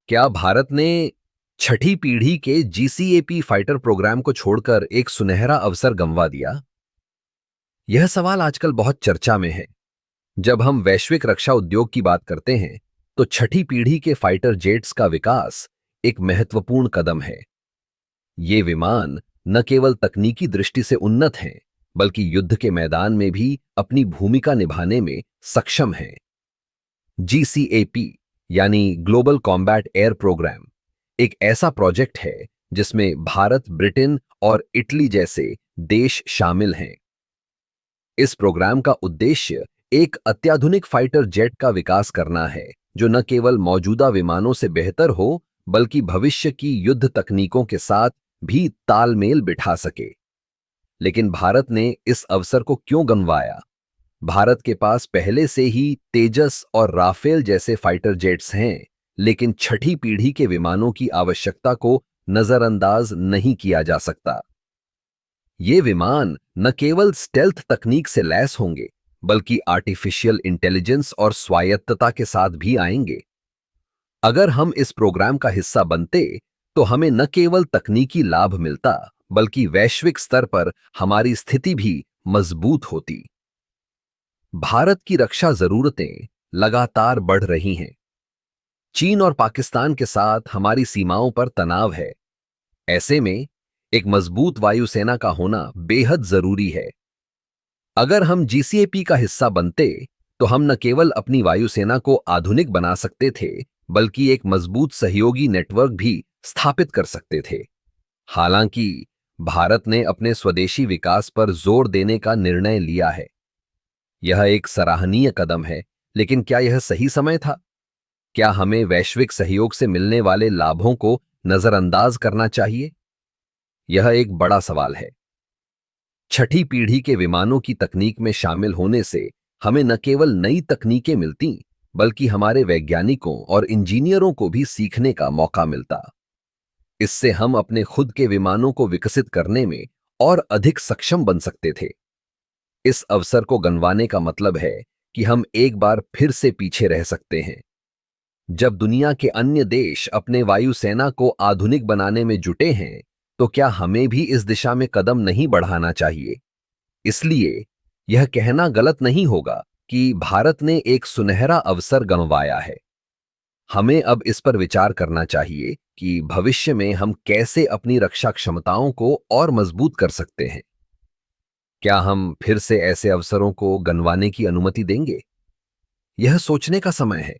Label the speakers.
Speaker 1: क्या भारत ने छठी पीढ़ी के जीसीएपी फाइटर प्रोग्राम को छोड़कर एक सुनहरा अवसर गंवा दिया? यह सवाल आजकल बहुत चर्चा में है। जब हम वैश्विक रक्षा उद्योग की बात करते हैं, तो छठी पीढ़ी के फाइटर जेट्स का विकास एक महत्वपूर्ण कदम है। ये विमान न केवल तकनीकी दृष्टि से उन्नत हैं, बल्कि युद्ध के मैदान में भी अपनी भूमिका निभाने में सक्षम हैं। जीसीएपी यानी ग्लोबल कॉम्बैट एयर प्रोग्राम एक ऐसा प्रोजेक्ट है जिसमें भारत, ब्रिटेन और इटली जैसे देश शामिल हैं। इस प्रोग्राम का उद्देश्य एक अत्याधुनिक फाइटर जेट का विकास करना है, जो न केवल मौजूदा विमानों से बेहतर हो, बल्कि भविष्य की युद्ध तकनीकों के साथ भी तालमेल बिठा सके। लेकिन भारत ने इस अवसर को क्यों गंवाया? भारत के पास पहले से ही तेजस और राफेल जैसे फाइटर जेट्स हैं, लेकिन छठी पीढ़ी के विमानों की आवश्यकता को नजरअंदाज नहीं किया जा सकता। ये विमान न केवल स्टेल्थ तकनीक से लैस होंगे, बल्कि आर्टिफिशियल इंटेलिजेंस और स्वायत्तता के साथ भी आएंगे। अगर हम इस प्रोग्राम का हिस्सा बनते, तो हमें न केवल तकनीकी लाभ मिलता, बल्कि वैश्विक स्तर पर हमारी स्थिति भी मजबूत होती। भारत की रक्षा जरूरतें लगातार बढ़ रही हैं। चीन और पाकिस्तान के साथ हमारी सीमाओं पर तनाव है। ऐसे में एक मजबूत वायुसेना का होना बेहद जरूरी है। अगर हम जीसीएपी का हिस्सा बनते, तो हम न केवल अपनी वायुसेना को आधुनिक बना सकते थे, बल्कि एक मजबूत सहयोगी नेटवर्क भी स्थापित कर सकते थे। हालांकि भारत ने अपने स्वदेशी विकास पर जोर देने का निर्णय लिया है। यह एक सराहनीय कदम है, लेकिन क्या यह सही समय था? क्या हमें वैश्विक सहयोग से मिलने वाले लाभों को नजरअंदाज करना चाहिए? यह एक बड़ा सवाल है। छठी पीढ़ी के विमानों की तकनीक में शामिल होने से हमें न केवल नई तकनीकें मिलती, बल्कि हमारे वैज्ञानिकों और इंजीनियरों को भी सीखने का मौका मिलता। इससे हम अपने खुद के विमानों को विकसित करने में और अधिक सक्षम बन सकते थे। इस अवसर को गंवाने का मतलब है कि हम एक बार फिर से पीछे रह सकते हैं। जब दुनिया के अन्य देश अपने वायुसेना को आधुनिक बनाने में जुटे हैं, तो क्या हमें भी इस दिशा में कदम नहीं बढ़ाना चाहिए? इसलिए यह कहना गलत नहीं होगा कि भारत ने एक सुनहरा अवसर गंवाया है। हमें अब इस पर विचार करना चाहिए कि भविष्य में हम कैसे अपनी रक्षा क्षमताओं को और मजबूत कर सकते हैं। क्या हम फिर से ऐसे अवसरों को गंवाने की अनुमति देंगे? यह सोचने का समय है।